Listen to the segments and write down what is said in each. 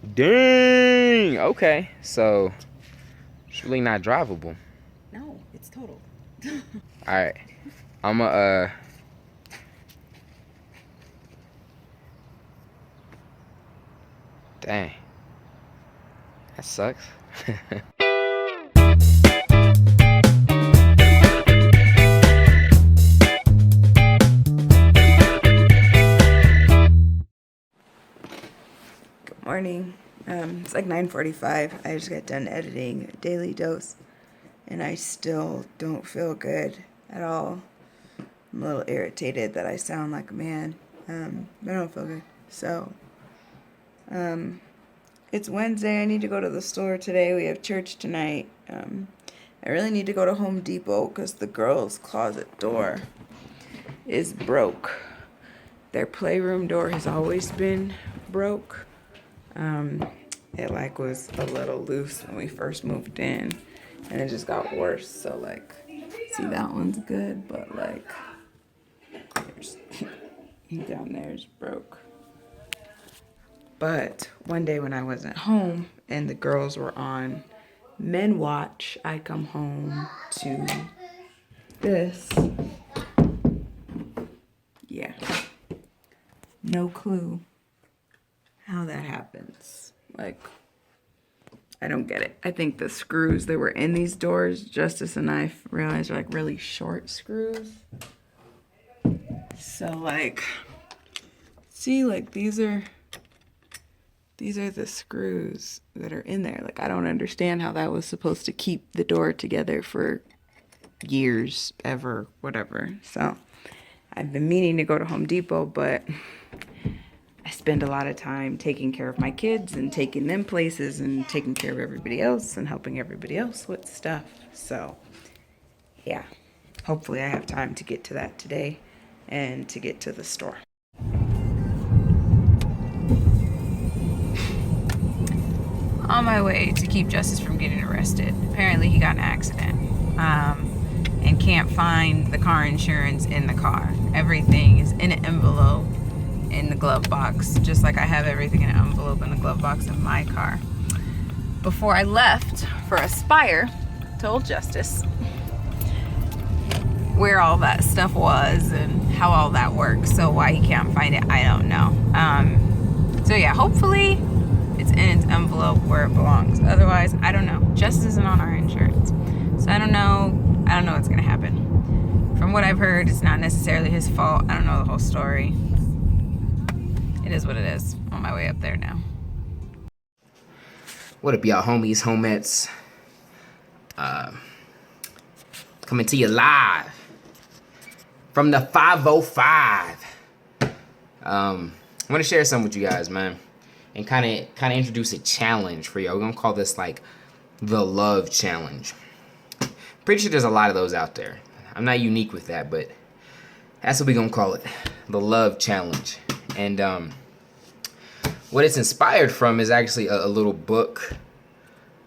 Dang. Okay. So it's really not drivable. No, it's total. All right. I'm a dang. That sucks. Good morning. It's like 9:45. I just got done editing Daily Dose, and I still don't feel good at all. I'm a little irritated that I sound like a man. I don't feel good. So, it's Wednesday. I need to go to the store today. We have church tonight. I really need to go to Home Depot because the girls' closet door is broke. Their playroom door has always been broke. It like was a little loose when we first moved in, and it just got worse. So like, see, that one's good, but like, there's down there is broke. But one day when I wasn't home and the girls were on men watch, I come home to this. Yeah, no clue how that happens. Like, I don't get it. I think the screws that were in these doors, Justice and I realized are like really short screws. So like, see, like these are the screws that are in there. Like, I don't understand how that was supposed to keep the door together for years, ever, whatever. So I've been meaning to go to Home Depot, but I spend a lot of time taking care of my kids and taking them places and taking care of everybody else and helping everybody else with stuff. So, yeah, hopefully I have time to get to that today and to get to the store. On my way to keep Justice from getting arrested. Apparently he got in an accident and can't find the car insurance in the car. Everything is in an envelope in the glove box, just like I have everything in an envelope in the glove box in my car. Before I left for Aspire, told Justice where all that stuff was and how all that works. So why he can't find it, I don't know. So yeah, hopefully it's in its envelope where it belongs. Otherwise, I don't know. Justice isn't on our insurance, so I don't know what's gonna happen. From what I've heard, it's not necessarily his fault. I don't know the whole story. It is what it is. On my way up there now. What up, y'all homies, homettes? Coming to you live from the 505. I want to share something with you guys, man, and kind of introduce a challenge for y'all. We're gonna call this like the love challenge. Pretty sure there's a lot of those out there. I'm not unique with that, but that's what we're gonna call it, the love challenge. And what it's inspired from is actually a little book,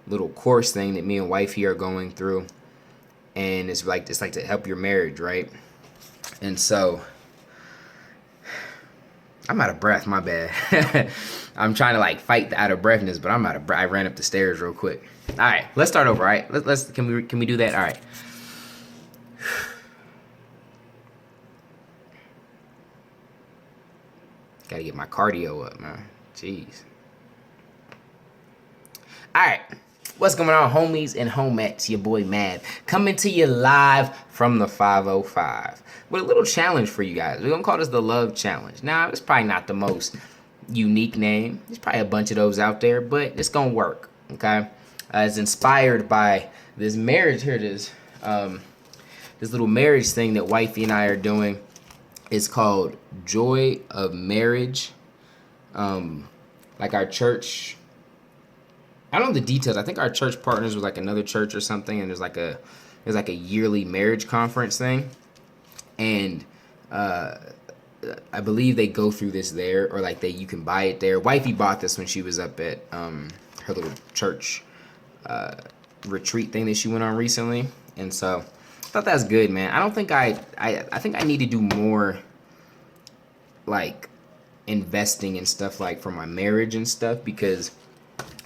little course thing that me and wifey are going through, and it's like to help your marriage, right? And so I'm out of breath, my bad. I'm trying to like fight the out of breathness, but I'm out of breath. I ran up the stairs real quick. All right, let's start over. All right, can we do that? All right. Gotta get my cardio up, man. Jeez. All right, what's going on, homies and homettes? Your boy Mav coming to you live from the 505 with a little challenge for you guys. We're gonna call this the love challenge. Now, it's probably not the most unique name. There's probably a bunch of those out there, but it's gonna work. Okay, it's inspired by this marriage here. This little marriage thing that wifey and I are doing. It's called Joy of Marriage. Like our church, I don't know the details. I think our church partners with like another church or something, and there's like a yearly marriage conference thing, and I believe they go through this there, or like you can buy it there. Wifey bought this when she was up at her little church retreat thing that she went on recently, and so I thought that's good, man. I don't think I think I need to do more like investing in stuff like for my marriage and stuff, because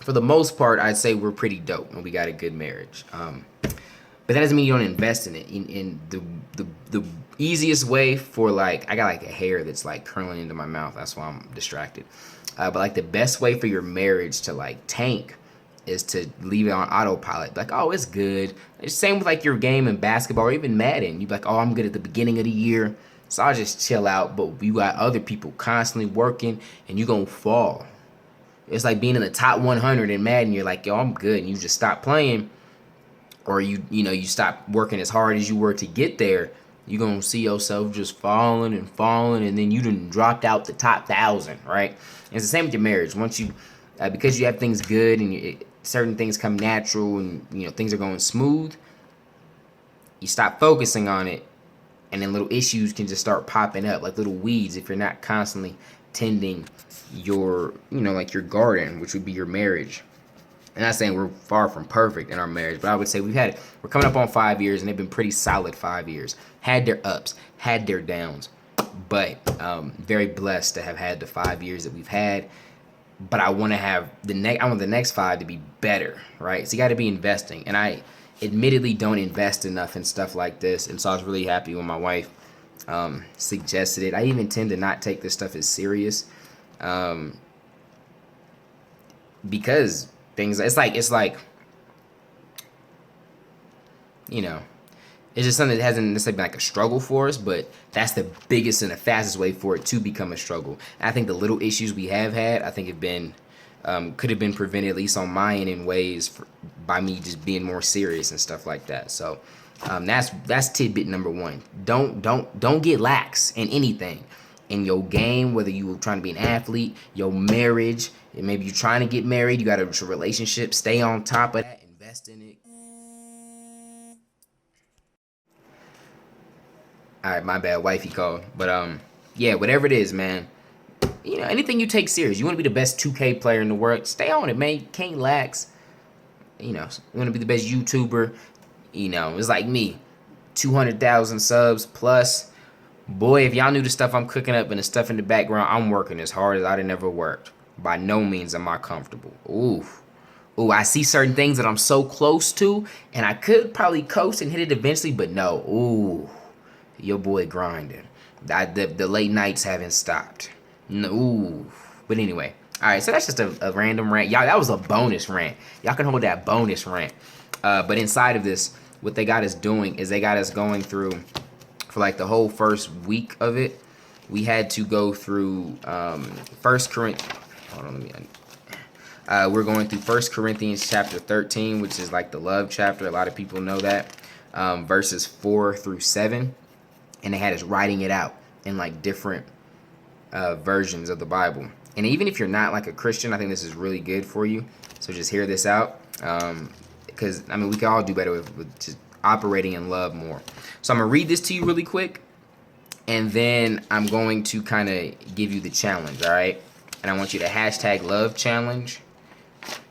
for the most part, I'd say we're pretty dope and we got a good marriage. But that doesn't mean you don't invest in it. In the easiest way for like, I got like a hair that's like curling into my mouth. That's why I'm distracted. But like the best way for your marriage to like tank is to leave it on autopilot. Like, oh, it's good. It's same with like your game in basketball or even Madden. You're like, oh, I'm good at the beginning of the year, so I'll just chill out. But you got other people constantly working, and you're gonna fall. It's like being in the top 100 in Madden. You're like, yo, I'm good, and you just stop playing, or you stop working as hard as you were to get there. You're gonna see yourself just falling, and then you done dropped out the top 1,000, right? And it's the same with your marriage. Once you, because you have things good and certain things come natural, and things are going smooth, you stop focusing on it, and then little issues can just start popping up like little weeds if you're not constantly tending your like your garden, which would be your marriage. I'm not saying we're far from perfect in our marriage, but I would say we're coming up on 5 years, and they've been pretty solid 5 years. Had their ups, had their downs, but very blessed to have had the 5 years that we've had. But I want the next 5 to be better, right? So you got to be investing, and I admittedly don't invest enough in stuff like this, and so I was really happy when my wife suggested it. I even tend to not take this stuff as serious, because it's like it's just something that hasn't necessarily been like a struggle for us, but that's the biggest and the fastest way for it to become a struggle. And I think the little issues we have had, I think have been could have been prevented, at least on my end, in ways by me just being more serious and stuff like that. So that's tidbit number 1. Don't get lax in anything. In your game, whether you were trying to be an athlete, your marriage, and maybe you're trying to get married, you got a relationship, stay on top of that, invest in it. All right, my bad, wifey called. But yeah, whatever it is, man. Anything you take serious. You want to be the best 2K player in the world, stay on it, man. You can't lax. You want to be the best YouTuber. It's like me, 200,000 subs plus. Boy, if y'all knew the stuff I'm cooking up and the stuff in the background, I'm working as hard as I'd have never worked. By no means am I comfortable. Ooh, I see certain things that I'm so close to, and I could probably coast and hit it eventually, but no. Ooh, your boy grinding. The late nights haven't stopped. No, ooh. But anyway, all right, so that's just a random rant. Y'all, that was a bonus rant. Y'all can hold that bonus rant. But inside of this, what they got us doing is they got us going through, for like the whole first week of it, we had to go through First Corinthians. Hold on, we're going through 1 Corinthians chapter 13, which is like the love chapter. A lot of people know that. Verses 4 through 7. And they had us writing it out in like different versions of the Bible. And even if you're not like a Christian, I think this is really good for you. So just hear this out. Because, we can all do better with just operating in love more. So I'm going to read this to you really quick. And then I'm going to kind of give you the challenge, all right? And I want you to hashtag love challenge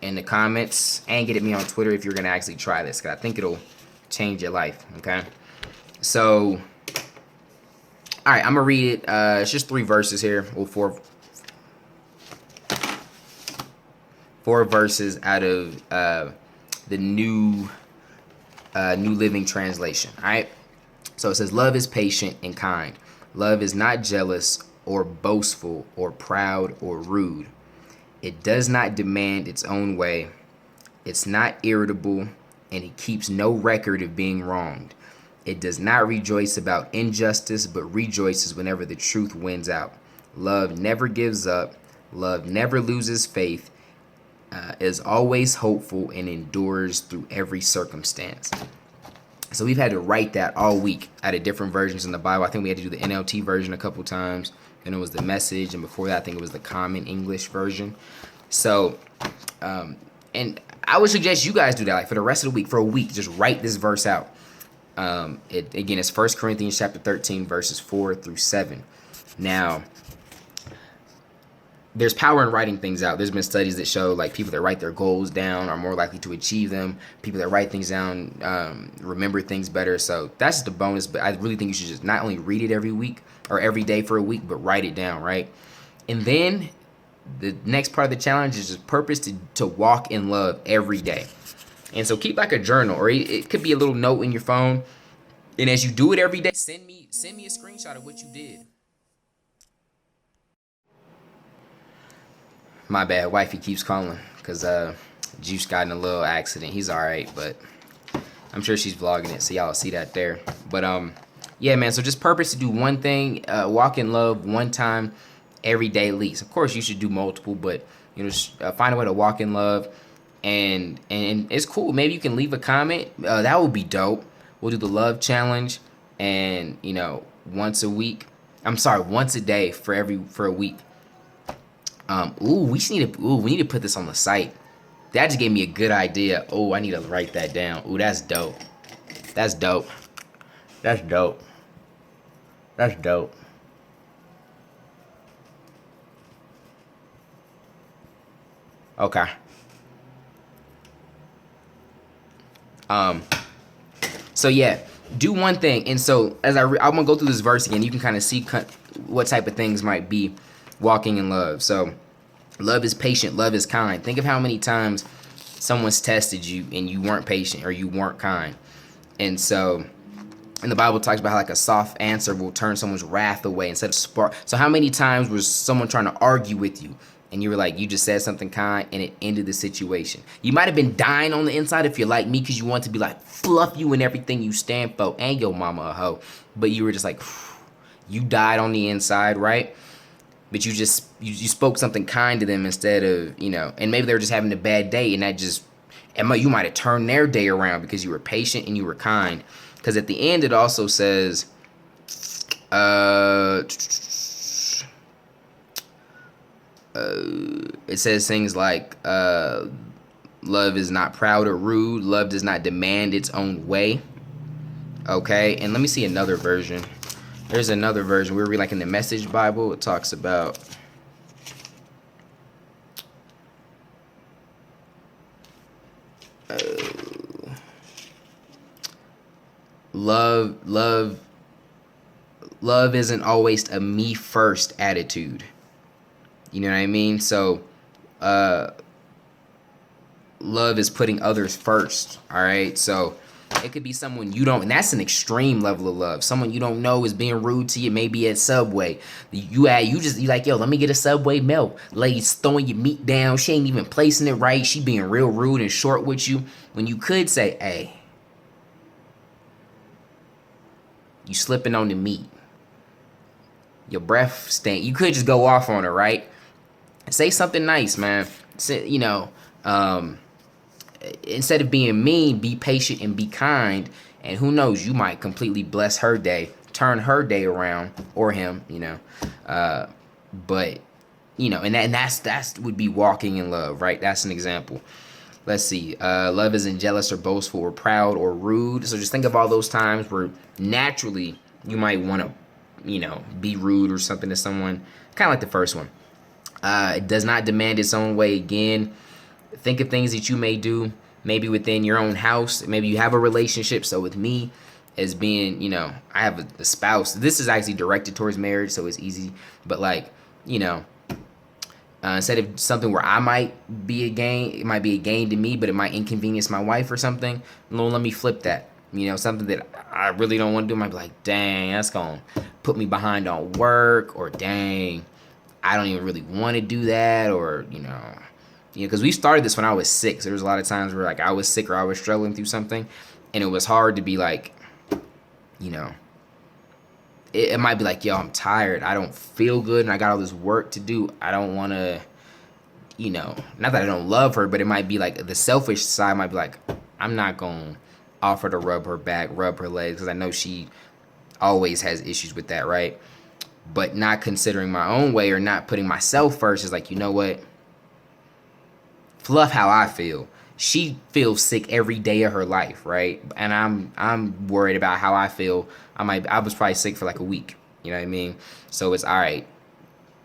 in the comments and get at me on Twitter if you're going to actually try this, because I think it'll change your life, okay? So, all right, I'm going to read it. It's just 3 verses here. Well, four verses out of the New Living Translation, all right? So it says, love is patient and kind. Love is not jealous or boastful or proud or rude. It does not demand its own way. It's not irritable, and it keeps no record of being wronged. It does not rejoice about injustice, but rejoices whenever the truth wins out. Love never gives up. Love never loses faith, is always hopeful, and endures through every circumstance. So we've had to write that all week out of different versions in the Bible. I think we had to do the NLT version a couple times. And it was the Message. And before that, I think it was the Common English version. So, and I would suggest you guys do that. Like for the rest of the week, for a week, just write this verse out. Again, it's 1 Corinthians chapter 13, verses 4 through 7. Now, there's power in writing things out. There's been studies that show like people that write their goals down are more likely to achieve them. People that write things down remember things better. So that's just a bonus. But I really think you should just not only read it every week or every day for a week, but write it down, right? And then the next part of the challenge is just purpose to walk in love every day. And so keep like a journal, or it could be a little note in your phone. And as you do it every day, send me a screenshot of what you did. My bad, wifey keeps calling because Juice got in a little accident. He's all right, but I'm sure she's vlogging it, so y'all see that there. But yeah, man. So just purpose to do one thing, walk in love one time every day at least. Of course, you should do multiple, but you know, just, find a way to walk in love, and it's cool. Maybe you can leave a comment. That would be dope. We'll do the love challenge, and you know, once a day for a week. We need to put this on the site. That just gave me a good idea. Oh, I need to write that down. Ooh, that's dope. That's dope. That's dope. That's dope. Okay. So yeah, do one thing. And so as I'm gonna go through this verse again, you can kind of see what type of things might be walking in love. So love is patient, love is kind. Think of how many times someone's tested you and you weren't patient or you weren't kind. And so, and the Bible talks about how like a soft answer will turn someone's wrath away instead of spark. So how many times was someone trying to argue with you and you were like, you just said something kind and it ended the situation? You might have been dying on the inside if you're like me, because you want to be like fluff you and everything you stand for and your mama a hoe. But you were just like, you died on the inside, right? But you spoke something kind to them instead of, you know, and maybe they were just having a bad day, and you might have turned their day around because you were patient and you were kind. Because at the end, it also says, it says things like, love is not proud or rude. Love does not demand its own way. Okay, and let me see another version. There's another version. We read like in the Message Bible. It talks about love isn't always a me first attitude. You know what I mean? So love is putting others first. All right. So it could be someone you don't, and that's an extreme level of love. Someone you don't know is being rude to you, maybe at Subway. You like, yo, let me get a Subway milk. Lady's throwing your meat down. She ain't even placing it right. She being real rude and short with you. When you could say, hey, you slipping on the meat. Your breath stink. You could just go off on her, right? Say something nice, man. Say, you know, instead of being mean, be patient and be kind. And who knows, you might completely bless her day, turn her day around, or him, you know. But, you know, and that's would be walking in love, right? That's an example. Let's see. Love isn't jealous or boastful or proud or rude. So just think of all those times where naturally you might want to, you know, be rude or something to someone. Kind of like the first one. It does not demand its own way. Again, think of things that you may do, maybe within your own house. Maybe you have a relationship. So with me, as being, you know, I have a spouse. This is actually directed towards marriage, so it's easy. But like, you know, instead of something where I might be a gain, it might be a gain to me, but it might inconvenience my wife or something. Let me flip that. You know, something that I really don't want to do might be like, dang, that's going to put me behind on work, or dang, I don't even really want to do that, or, you know, because we started this when I was 6. There was a lot of times where like I was sick or I was struggling through something, and it was hard to be like, you know, it might be like, yo, I'm tired. I don't feel good, and I got all this work to do. I don't want to, you know, not that I don't love her, but it might be like the selfish side might be like, I'm not going to offer to rub her back, rub her legs, because I know she always has issues with that, right? But not considering my own way or not putting myself first is like, you know what? Fluff how I feel. She feels sick every day of her life, right? And I'm worried about how I feel. I was probably sick for like a week. You know what I mean? So it's all right.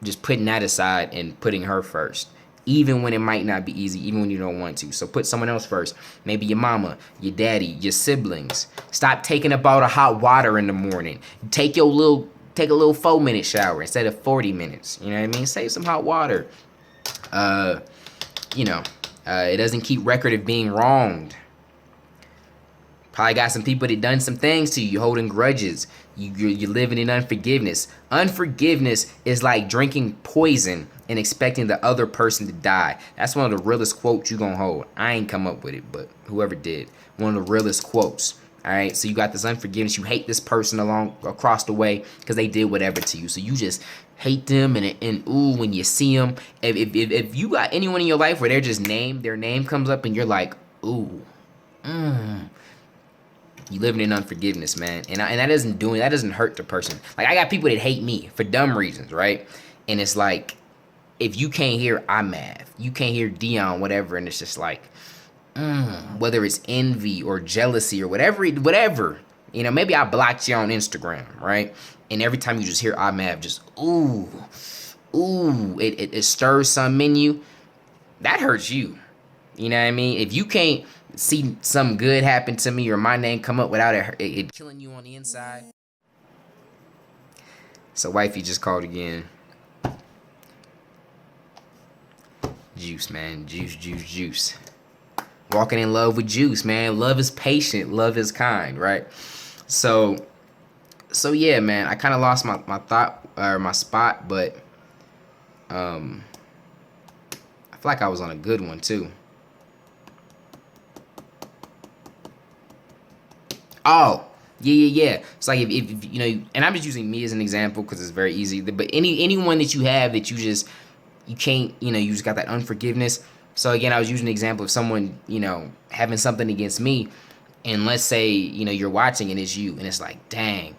Just putting that aside and putting her first. Even when it might not be easy, even when you don't want to. So put someone else first. Maybe your mama, your daddy, your siblings. Stop taking up all the hot water in the morning. Take a little 4-minute shower instead of 40 minutes. You know what I mean? Save some hot water. You know, it doesn't keep record of being wronged. Probably got some people that done some things to you. You're holding grudges. You're living in unforgiveness. Unforgiveness is like drinking poison and expecting the other person to die. That's one of the realest quotes you gonna hold. I ain't come up with it, but whoever did. One of the realest quotes. All right, so you got this unforgiveness. You hate this person across the way because they did whatever to you. So you just hate them, and ooh, when you see them, if you got anyone in your life where their name comes up, and you're like, ooh, you living in unforgiveness, man, and that doesn't hurt the person. Like, I got people that hate me for dumb reasons, right? And it's like, if you can't hear imav, you can't hear Dion, whatever, and it's just like, whether it's envy or jealousy or whatever, you know, maybe I blocked you on Instagram, right? And every time you just hear imav, just ooh, it stirs something in you. That hurts you. You know what I mean? If you can't see something good happen to me or my name come up without it killing you on the inside. So wifey just called again. Juice, man. Juice. Walking in love with Juice, man. Love is patient. Love is kind, right? So yeah, man. I kind of lost my thought or my spot, but I feel like I was on a good one too. Oh, yeah. It's like if you know, and I'm just using me as an example because it's very easy. But anyone that you have that you can't, you know, you just got that unforgiveness. So again, I was using an example of someone, you know, having something against me, and let's say, you know, you're watching and it's you, and it's like, dang,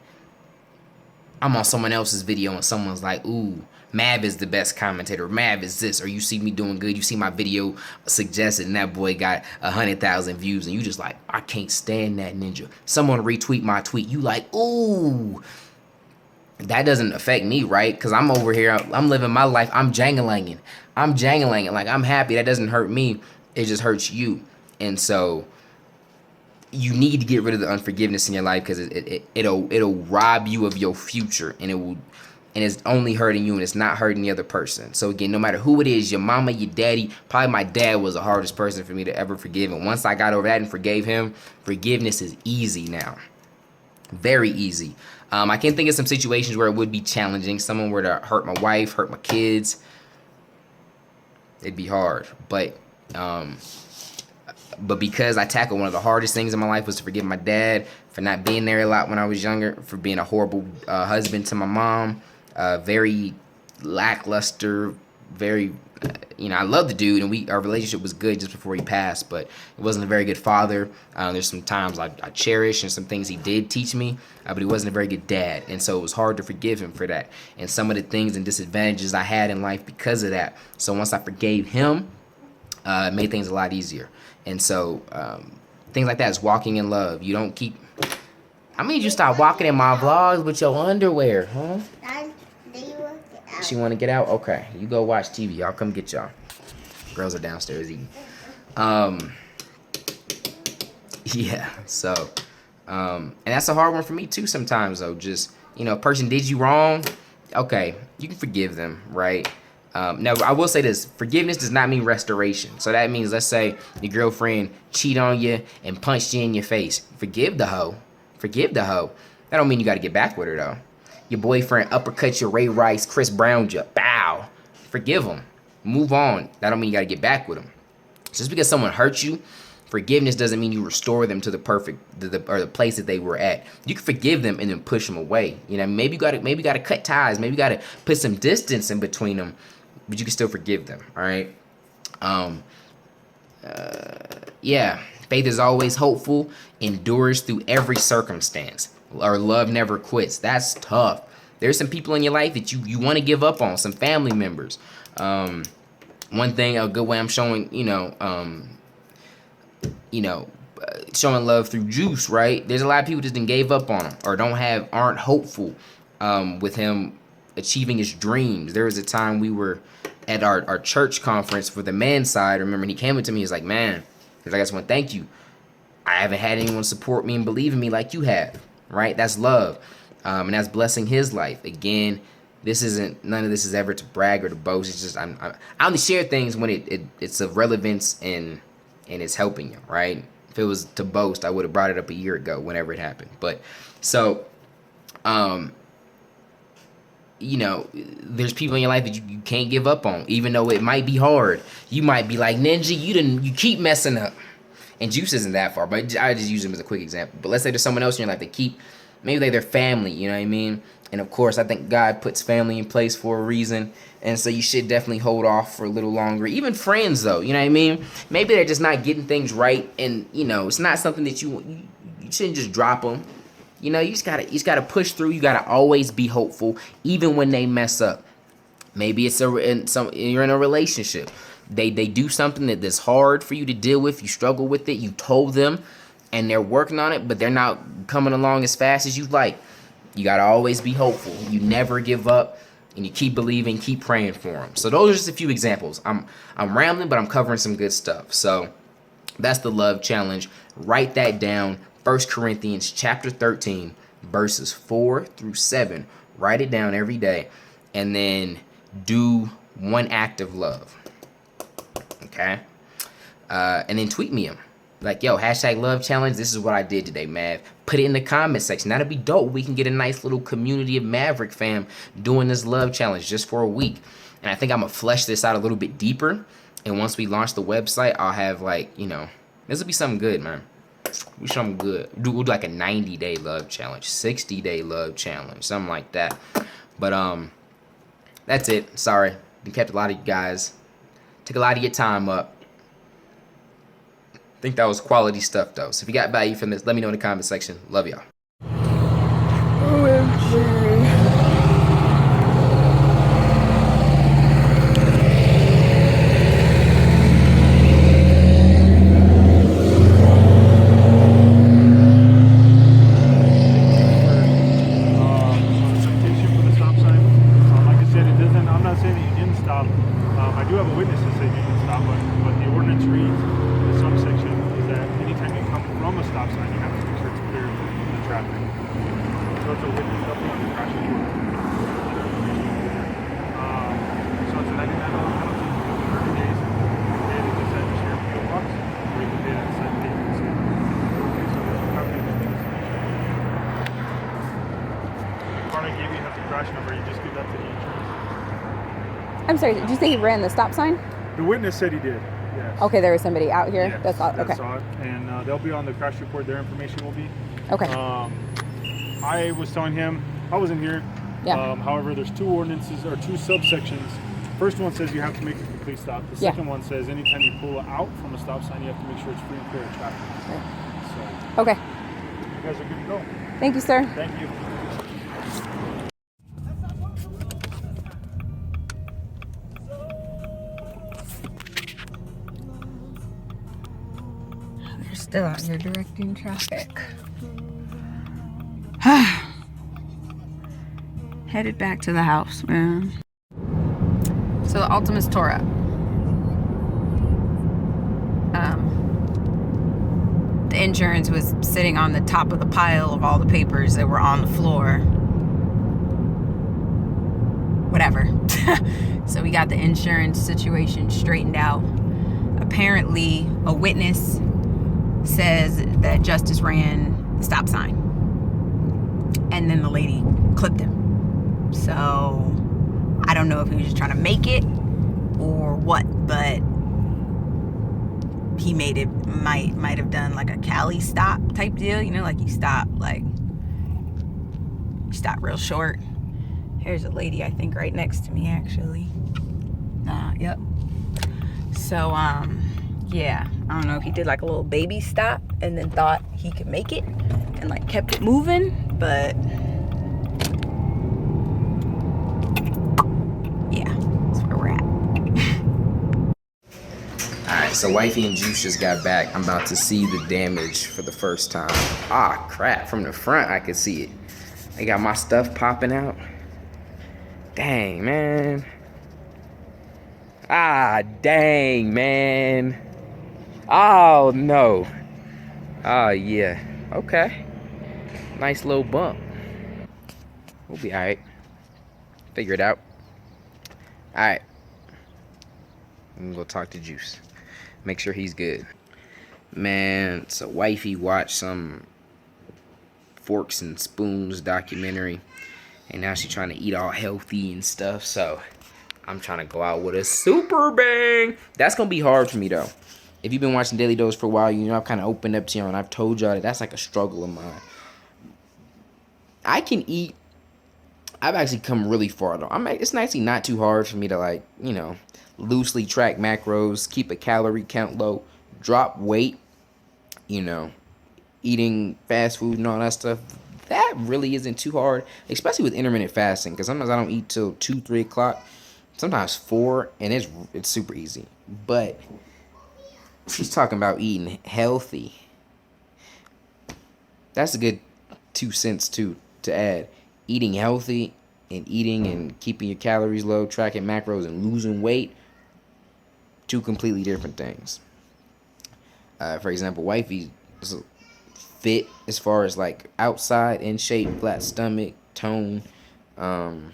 I'm on someone else's video and someone's like, ooh, Mav is the best commentator. Mav is this, or you see me doing good. You see my video suggested, and that boy got 100,000 views, and you just like, I can't stand that ninja. Someone retweet my tweet, you like, ooh. That doesn't affect me, right? Because I'm over here, I'm living my life. I'm jangling. Like, I'm happy. That doesn't hurt me. It just hurts you. And so you need to get rid of the unforgiveness in your life, because it'll rob you of your future, and it's only hurting you, and it's not hurting the other person. So again, no matter who it is, your mama, your daddy, probably my dad was the hardest person for me to ever forgive. And once I got over that and forgave him, forgiveness is easy now. Very easy. I can think of some situations where it would be challenging. Someone were to hurt my wife, hurt my kids. It'd be hard. But because I tackled one of the hardest things in my life was to forgive my dad for not being there a lot when I was younger, for being a horrible husband to my mom, very lackluster, very, you know, I love the dude, and our relationship was good just before he passed, but he wasn't a very good father. There's some times I cherish and some things he did teach me, but he wasn't a very good dad, and so it was hard to forgive him for that, and some of the things and disadvantages I had in life because of that. So once I forgave him, it made things a lot easier. And so things like that is walking in love. You don't keep... I mean, you stop walking in my vlogs with your underwear, huh? She want to get out? Okay, you go watch TV. I'll come get y'all. Girls are downstairs eating. Yeah, so... and that's a hard one for me too sometimes, though. Just, you know, a person did you wrong. Okay, you can forgive them, right? Now, I will say this. Forgiveness does not mean restoration. So that means, let's say your girlfriend cheat on you and punched you in your face. Forgive the hoe. That don't mean you got to get back with her, though. Your boyfriend uppercut your Ray Rice, Chris Brown you. Bow. Forgive him. Move on. That don't mean you got to get back with him. Just because someone hurt you, forgiveness doesn't mean you restore them to the place that they were at. You can forgive them and then push them away. You know, maybe you got to cut ties. Maybe you got to put some distance in between them, but you can still forgive them. All right. Yeah. Faith is always hopeful, endures through every circumstance. Or love never quits. That's tough. There's some people in your life that you want to give up on. Some family members. One thing, a good way I'm showing, showing love through Juice, right? There's a lot of people that gave up on him or aren't hopeful with him achieving his dreams. There was a time we were at our church conference for the men's side. I remember, and he came up to me, he's like, man, I just want to thank you. I haven't had anyone support me and believe in me like you have, right? That's love. And that's blessing his life. Again, None of this is ever to brag or to boast. It's just I only share things when it's of relevance and it's helping you, right? If it was to boast, I would have brought it up a year ago, whenever it happened. But so, you know, there's people in your life that you can't give up on, even though it might be hard. You might be like, Ninja, you keep messing up. And Juice isn't that far, but I just use him as a quick example. But let's say there's someone else in your life that maybe they're their family, you know what I mean? And of course, I think God puts family in place for a reason. And so you should definitely hold off for a little longer. Even friends, though, you know what I mean? Maybe they're just not getting things right. And, you know, it's not something that you shouldn't just drop them. You know, you just gotta push through. You gotta always be hopeful, even when they mess up. Maybe you're in a relationship. They do something that's hard for you to deal with. You struggle with it. You told them, and they're working on it, but they're not coming along as fast as you'd like. You gotta always be hopeful. You never give up, and you keep believing, keep praying for them. So those are just a few examples. I'm rambling, but I'm covering some good stuff. So that's the love challenge. Write that down. 1 Corinthians chapter 13, verses 4 through 7. Write it down every day, and then do one act of love. Okay? And then tweet me them. Like, yo, hashtag love challenge. This is what I did today, Mav. Put it in the comment section. That'd be dope. We can get a nice little community of Maverick fam doing this love challenge just for a week. And I think I'm going to flesh this out a little bit deeper. And once we launch the website, I'll have, like, you know, this will be something good, man. We something good. We'll do like a 90-day love challenge, 60-day love challenge, something like that. But that's it. Sorry. We kept a lot of you guys. Took a lot of your time up. I think that was quality stuff, though. So if you got value from this, let me know in the comment section. Love y'all. I do have a witness that said you can stop, but the ordinance reads, the subsection is that anytime you come from a stop sign, you have to make sure it's clear of the traffic. So it's a witness up on the crash report. So it's a $99 penalty for 30 days. Pay it at the share PO box, or you can pay it at 7 days. Okay, so there's a copy of the denomination. The card I gave you has the crash number. You just give that to the insurance. I'm sorry, did you say he ran the stop sign? The witness said he did, yes. Okay, there was somebody out here? Yes, that's all, okay. Saw it. And they'll be on the crash report, their information will be. Okay. I was telling him, I wasn't here. Yeah. However, there's two ordinances, or two subsections. First one says you have to make a complete stop. The second one says anytime you pull out from a stop sign, you have to make sure it's free and clear of traffic. Right. So, okay. You guys are good to go. Thank you, sir. Thank you. Still out here directing traffic. Headed back to the house, man. So the Ultima's tore up. The insurance was sitting on the top of the pile of all the papers that were on the floor. Whatever. So we got the insurance situation straightened out. Apparently, a witness says that Justice ran the stop sign, and then the lady clipped him. So I don't know if he was just trying to make it or what, but he might have done like a Cali stop type deal, you know, like you stop real short. Here's a lady, I think, right next to me, actually. Yep. So yeah, I don't know if he did like a little baby stop and then thought he could make it and like kept it moving, but yeah, that's where we're at. Alright, so Wifey and Juice just got back. I'm about to see the damage for the first time. Ah, crap. From the front, I could see it. They got my stuff popping out. Dang, man. Ah, dang, man. Oh, no. Oh, yeah. Okay. Nice little bump. We'll be alright. Figure it out. All right. I'm gonna go talk to Juice. Make sure he's good. Man, so wifey watched some Forks and Spoons documentary, and now she's trying to eat all healthy and stuff. So I'm trying to go out with a super bang. That's gonna be hard for me though. If you've been watching Daily Dose for a while, you know I've kind of opened up to you, and I've told y'all that that's like a struggle of mine. I can eat. I've actually come really far though. It's actually not too hard for me to, like, you know, loosely track macros, keep a calorie count low, drop weight, you know, eating fast food and all that stuff. That really isn't too hard, especially with intermittent fasting, because sometimes I don't eat till 2, 3 o'clock, sometimes 4, and it's super easy. But she's talking about eating healthy. That's a good 2 cents too to add. Eating healthy and eating and keeping your calories low, tracking macros and losing weight, 2 completely different things. For example, wifey is fit as far as like outside, in shape, flat stomach, tone. But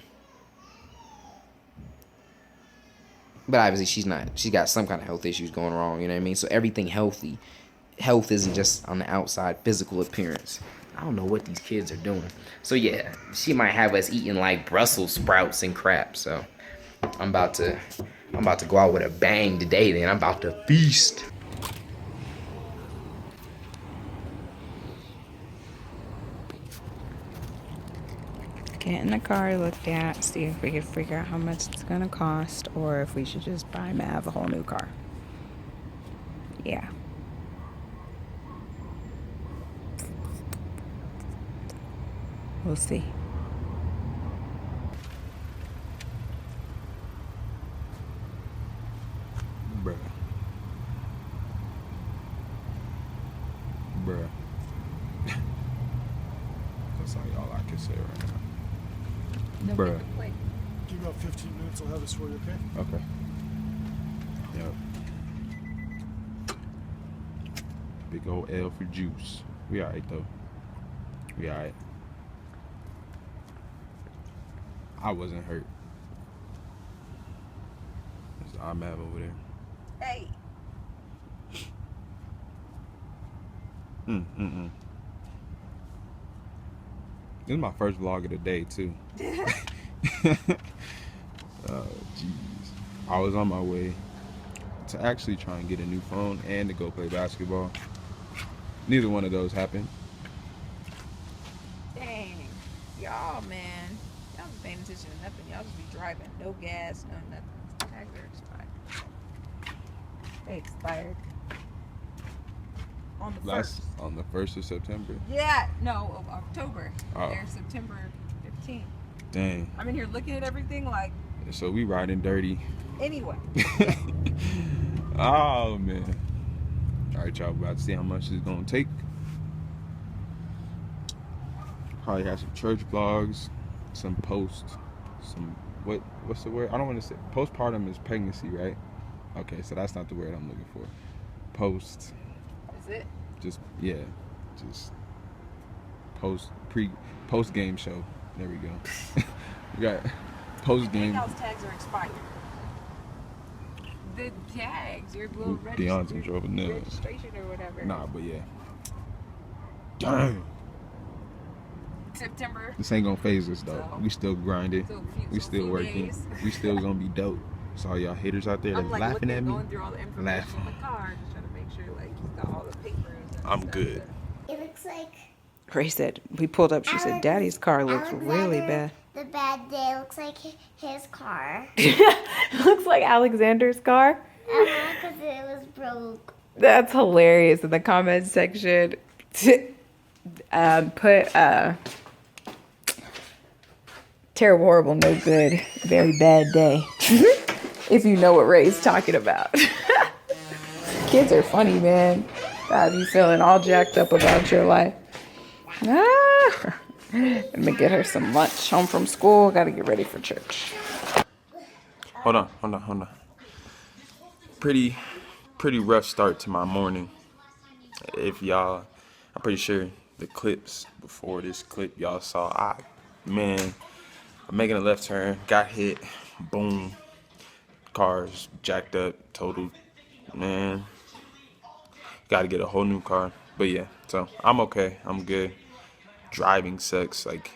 obviously she's not. She's got some kind of health issues going wrong, you know what I mean? So everything healthy. Health isn't just on the outside physical appearance. I don't know what these kids are doing. So yeah, she might have us eating like Brussels sprouts and crap. So I'm about to go out with a bang today, then. I'm about to feast. Get in the car, look at, see if we can figure out how much it's gonna cost, or if we should just buy Mav a whole new car. Yeah. We'll see. Bruh. Bruh. That's all I can say right now. Bruh. Give me about 15 minutes, I'll have this for you, okay? Okay. Yep. Big old L for juice. We alright though. We alright. I wasn't hurt. There's the imav over there. Hey. This is my first vlog of the day too. Jeez. I was on my way to actually try and get a new phone and to go play basketball. Neither one of those happened. Dang. Y'all, man. Y'all be paying attention to nothing. Y'all just be driving. No gas, no nothing. Tags are expired. They expired. On the 1st. On the 1st of September. Yeah, no, of October. Oh. They're September 15th. Dang. I'm in here looking at everything like, So we riding dirty. anyway. Oh man. Alright, y'all, about to see how much it's gonna take. Probably have some church vlogs, some posts, some what's the word? I don't want to say postpartum is pregnancy, right? Okay, so that's not the word I'm looking for. Post. Is it? Just post game show. There we go. We got post game. Those tags are expired. The tags, your little Deontay drove a nail. registration or whatever. Nah, but yeah. Dang. September. This ain't gonna phase us though. So- We still grinding. We still working. Days. We still gonna be dope. So all y'all haters out there that's I'm like laughing at me. going through all the information Laughing. in the car, just trying to make sure like he's got all the papers. And I'm stuff. good. It looks like Ray said, we pulled up, she said, Daddy's car looks really bad. the bad day looks like his car. Looks like Alexander's car. Because it was broke. That's hilarious. In the comments section, put terrible, horrible, no good, very bad day. If you know what Ray's talking about. Kids are funny, man. God, you feeling all jacked up about your life. Ah. Let me get her some lunch. Home from school. Got to get ready for church. Hold on. Pretty rough start to my morning. If y'all, I'm pretty sure the clips before this clip y'all saw, man, I'm making a left turn, got hit, boom. Car's jacked up, totaled. Man, got to get a whole new car. But yeah, so I'm okay. I'm good. Driving sucks. Like,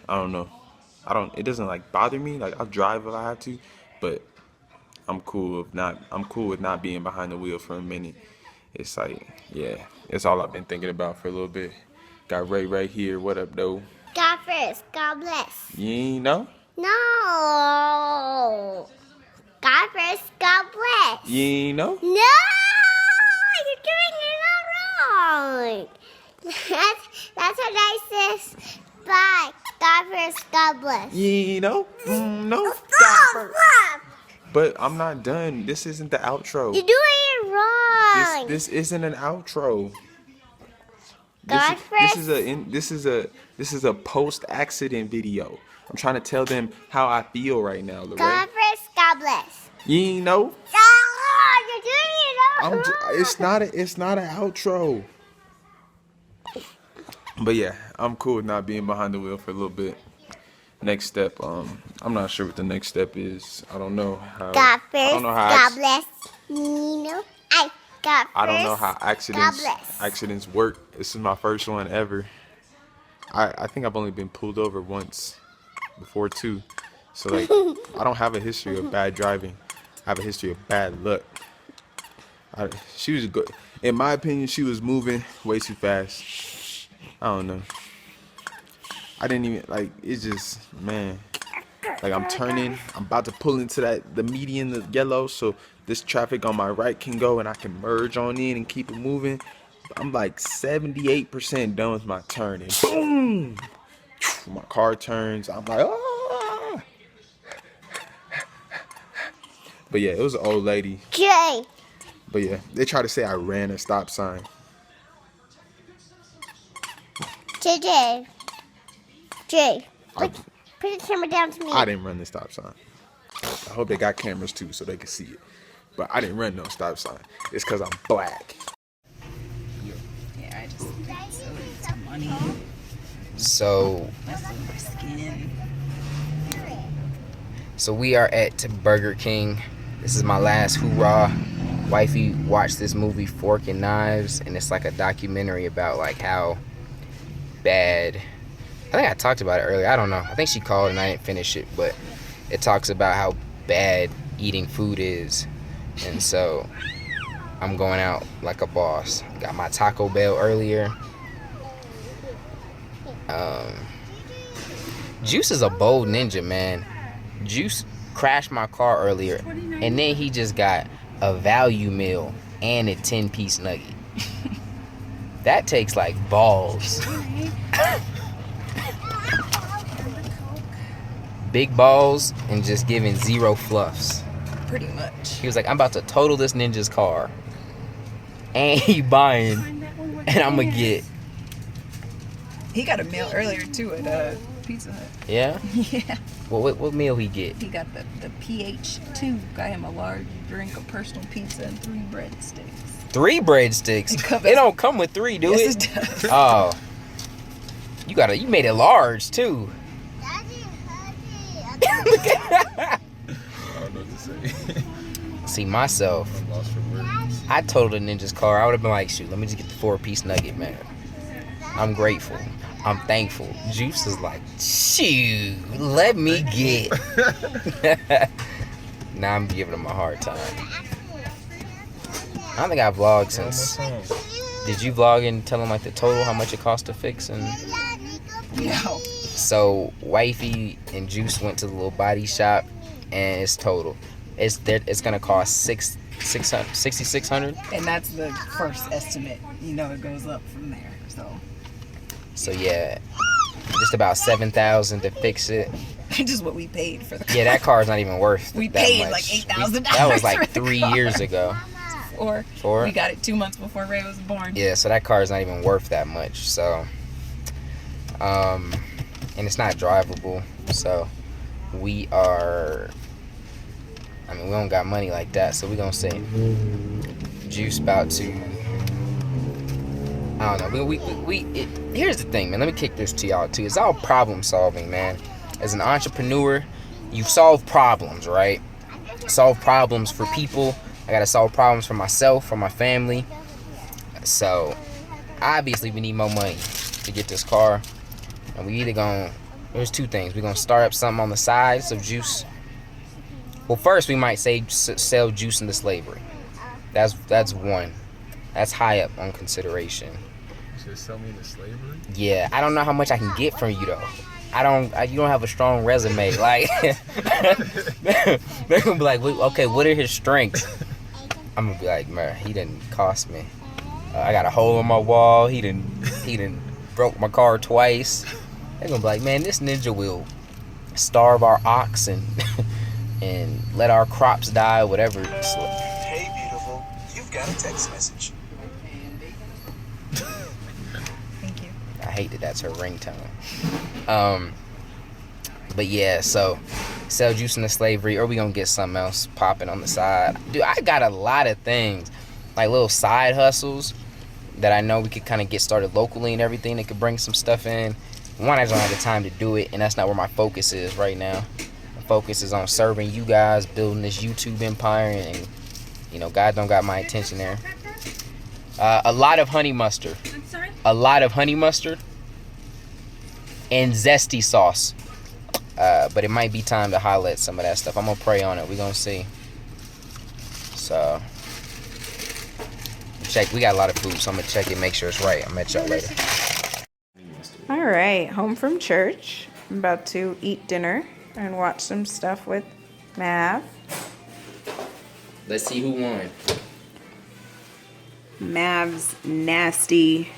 I don't know. It doesn't like bother me. Like, I'll drive if I have to, but I'm cool with not being behind the wheel for a minute. It's like, yeah, it's all I've been thinking about for a little bit. Got Ray right here. What up, though? God first. God bless. You ain't know? No. God first. God bless. You ain't know? No, you're doing it all wrong. That's what I says. Bye. God first. God bless. You ain't know? No. Stop. But I'm not done. This isn't the outro. You're doing it wrong. This isn't an outro. God This is a post-accident video. I'm trying to tell them how I feel right now, Lorraine. God first. God bless. You ain't know? Oh, you're doing it all wrong. It's not an outro. But yeah, I'm cool with not being behind the wheel for a little bit. Next step, I'm not sure what the next step is. I don't know how. God first. I don't know how. God bless. God first. I don't know how God bless. accidents work. This is my first one ever. I think I've only been pulled over once before too. So like I don't have a history of bad driving. I have a history of bad luck. She was good. In my opinion, she was moving way too fast. I don't know. I didn't even like it's just man. Like I'm turning, I'm about to pull into the median, the yellow, so this traffic on my right can go and I can merge on in and keep it moving. I'm like 78% done with my turn and boom! My car turns. I'm like, ah! But yeah, it was an old lady. Jay. But yeah, they try to say I ran a stop sign. Jay. Put the camera down to me. I didn't run the stop sign. I hope they got cameras too so they can see it. But I didn't run no stop sign. It's because I'm black. Yeah, I just it's money. So That's my skin. So we are at Burger King. This is my last hoorah. Wifey watched this movie Fork and Knives, and it's like a documentary about like how bad. I think I talked about it earlier. I don't know. I think she called and I didn't finish it, but it talks about how bad eating food is. And so I'm going out like a boss. Got my Taco Bell earlier. Juice is a bold ninja, man. Juice crashed my car earlier, and then he just got a value meal and a 10-piece nugget. That takes like balls. Big balls and just giving zero fluffs. Pretty much. He was like, I'm about to total this ninja's car. And he buying, and I'm gonna get. He got a meal earlier too at Pizza Hut. Yeah? Yeah. What meal he get? He got the PH2. Got him a large drink, a personal pizza, and 3 breadsticks. 3 breadsticks? It don't come with 3, do Yes, it? it does. Oh. You made it large too. Daddy. I don't know what to say. See, myself, I'm lost for words. I totaled a ninja's car. I would have been like, shoot, let me just get the 4-piece nugget, man. I'm grateful. I'm thankful. Juice is like, shoot, let me get. Now I'm giving him a hard time. I don't think I vlogged since. Did you vlog and tell him like the total, how much it cost to fix? And No. so wifey and Juice went to the little body shop, and it's total. It's gonna cost $6,600. And that's the first estimate. You know, it goes up from there. So yeah, just about $7,000 to fix it. Just what we paid for the car. Yeah, that car's not even worth We that paid much. like $8,000 That was like for the 3 car. years ago. Or 4? we got it 2 months before Ray was born. Yeah, so that car is not even worth that much. So, and it's not drivable. So, we don't got money like that. So we gonna say, Juice about to. I don't know. Here's the thing, man. Let me kick this to y'all too. It's all problem solving, man. As an entrepreneur, you solve problems, right? Solve problems for people. I gotta solve problems for myself, for my family. So obviously we need more money to get this car. And we either gonna, there's two things. We're gonna start up something on the side, so juice. Well, first we might say sell juice into slavery. That's one. That's high up on consideration. You should sell me into slavery? Yeah, I don't know how much I can get from you though. You don't have a strong resume. Like, they're gonna be like, okay, what are his strengths? I'm gonna be like, man, he didn't cost me. I got a hole in my wall. He didn't broke my car twice. They're gonna be like, man, this ninja will starve our ox and and let our crops die, whatever. Hey, beautiful, you've got a text message. Thank you. I hate that that's her ringtone. But yeah, so sell juice into slavery, or we gonna get something else popping on the side. Dude, I got a lot of things, like little side hustles that I know we could kind of get started locally and everything that could bring some stuff in. One, I just don't have the time to do it, and that's not where my focus is right now. My focus is on serving you guys, building this YouTube empire, and you know, God don't got my attention there. A lot of honey mustard. I'm sorry? A lot of honey mustard and zesty sauce. But it might be time to highlight some of that stuff. I'm gonna pray on it. We're gonna see. So check. We got a lot of food, so I'm gonna check it, make sure it's right. I'll met y'all later. All right, home from church. I'm about to eat dinner and watch some stuff with Mav. Let's see who won. Mav's nasty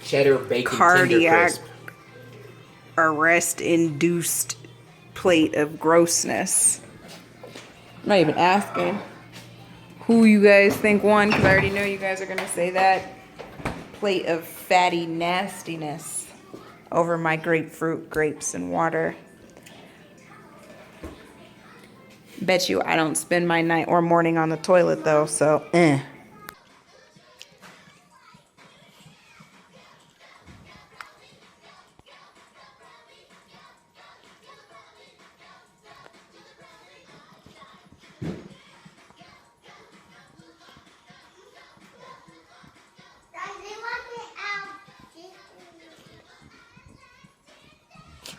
Cheddar bacon cardiac Tender Crisp. arrest-induced plate of grossness. I'm not even asking who you guys think won, because I already know you guys are going to say that. Plate of fatty nastiness over my grapefruit, grapes, and water. Bet you I don't spend my night or morning on the toilet, though, so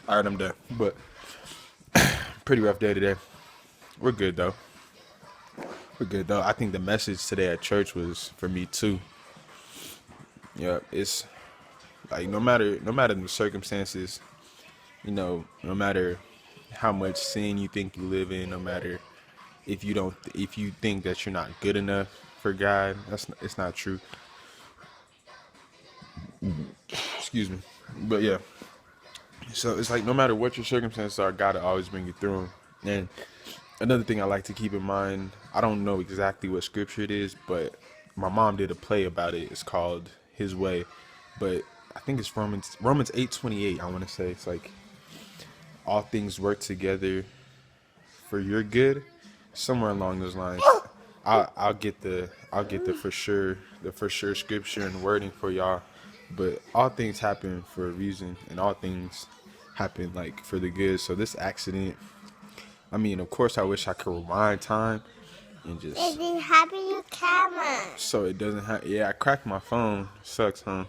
All right, I'm done. But pretty rough day today. We're good though. We're good though. I think the message today at church was for me too. Yeah, it's like no matter the circumstances, you know, no matter how much sin you think you live in, no matter if you think that you're not good enough for God, it's not true. Excuse me. But yeah. So it's like no matter what your circumstances are, God will always bring you through them. And another thing I like to keep in mind, I don't know exactly what scripture it is, but my mom did a play about it. It's called His Way, but I think it's Romans 8:28. I want to say it's like all things work together for your good, somewhere along those lines. I'll get the for sure scripture and wording for y'all, but all things happen for a reason, and all things happen like for the good. So this accident, I mean, of course, I wish I could rewind time and just. It didn't happen your camera. So it doesn't have. Yeah, I cracked my phone. Sucks, huh?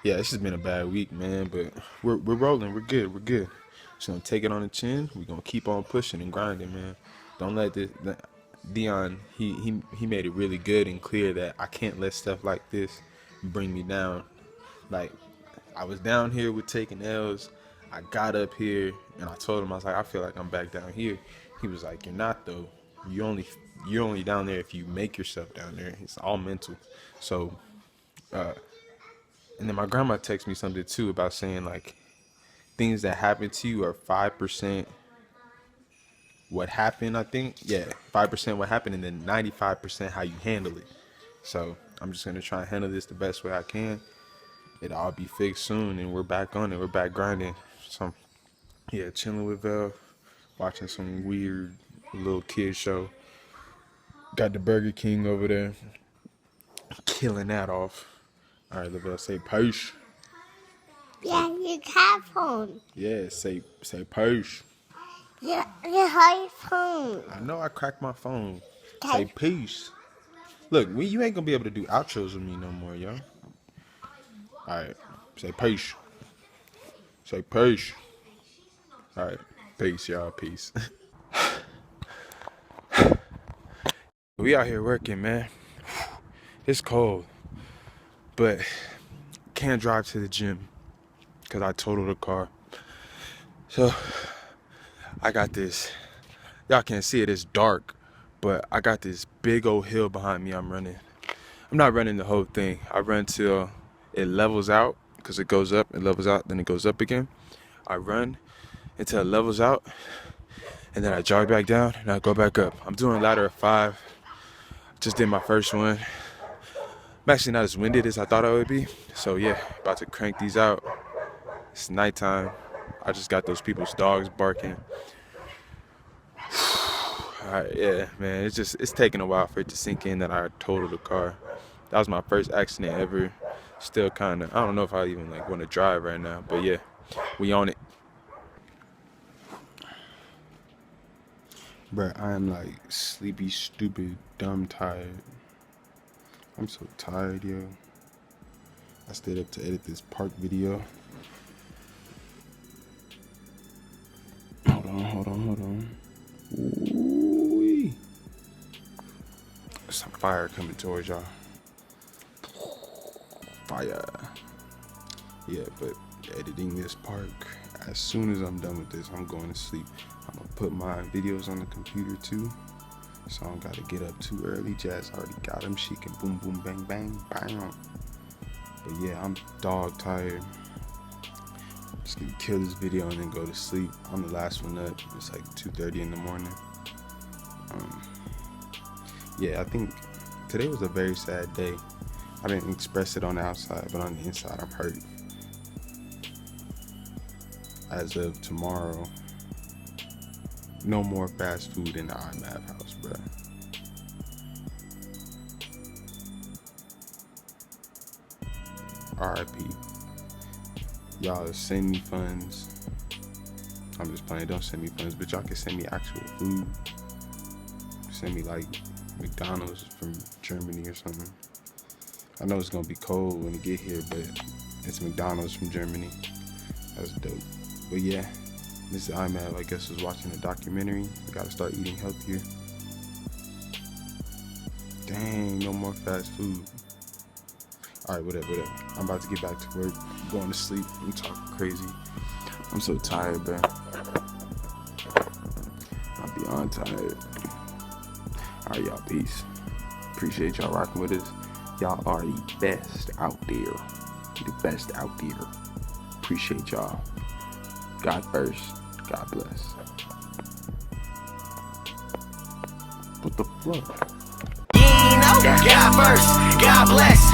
Yeah, it's just been a bad week, man. But we're rolling. We're good. We're good. Just gonna take it on the chin. We're gonna keep on pushing and grinding, man. Don't let this. Dion, he made it really good and clear that I can't let stuff like this bring me down. Like, I was down here with taking L's. I got up here and I told him, I was like, I feel like I'm back down here. He was like, you're not though. You're only down there if you make yourself down there. It's all mental. So, and then my grandma texted me something too about saying like things that happen to you are 5% what happened, I think. Yeah, 5% what happened, and then 95% how you handle it. So I'm just gonna try and handle this the best way I can. It'll all be fixed soon, and we're back on it. We're back grinding. So yeah, chilling with Vel, watching some weird little kid show. Got the Burger King over there, killing that off. All right, Lavelle, say peace. Yeah, you have phone. Yeah, say peace. Yeah, you have phone. I know I cracked my phone. Okay. Say peace. Look, you ain't gonna be able to do outros with me no more, yo. Alright, say peace. Say peace. Alright, peace, y'all, peace. We out here working, man. It's cold, but can't drive to the gym because I totaled the car. So I got this, y'all can't see it, it's dark, but I got this big old hill behind me I'm running. I'm not running the whole thing. I run till it levels out, because it goes up, it levels out, then it goes up again. I run until it levels out, and then I jog back down, and I go back up. I'm doing a ladder of 5. Just did my first one. I'm actually not as winded as I thought I would be. So yeah, about to crank these out. It's nighttime. I just got those people's dogs barking. Alright, yeah, man, it's taking a while for it to sink in that I totaled the car. That was my first accident ever. Still kinda, I don't know if I even like want to drive right now, but yeah, we on it. Bruh, I am like sleepy, stupid, dumb tired. I'm so tired, yo. I stayed up to edit this park video. Hold on. Ooh-wee. Some fire coming towards y'all. Fire. Yeah, but editing this park. As soon as I'm done with this, I'm going to sleep. I'm gonna put my videos on the computer too, so I don't gotta get up too early. Jazz already got them. She can boom, boom, bang, bang, bam. But yeah, I'm dog tired. I'm just gonna kill this video and then go to sleep. I'm the last one up. It's like 2:30 in the morning. Yeah, I think today was a very sad day. I didn't express it on the outside, but on the inside, I'm hurt. As of tomorrow, no more fast food in the iMav house, bruh. RIP. Y'all send me funds. I'm just playing, don't send me funds, but y'all can send me actual food. Send me like McDonald's from Germany or something. I know it's gonna be cold when it get here, but it's McDonald's from Germany. That's dope. But yeah, this is iMav, I guess, was watching a documentary. We gotta start eating healthier. Dang, no more fast food. Alright, whatever. I'm about to get back to work. I'm going to sleep. I'm talking crazy. I'm so tired, bro. I'm beyond tired. Alright, y'all, peace. Appreciate y'all rocking with us. Y'all are the best out there. The best out there. Appreciate y'all. God first. God bless. What the fuck? God first. God bless.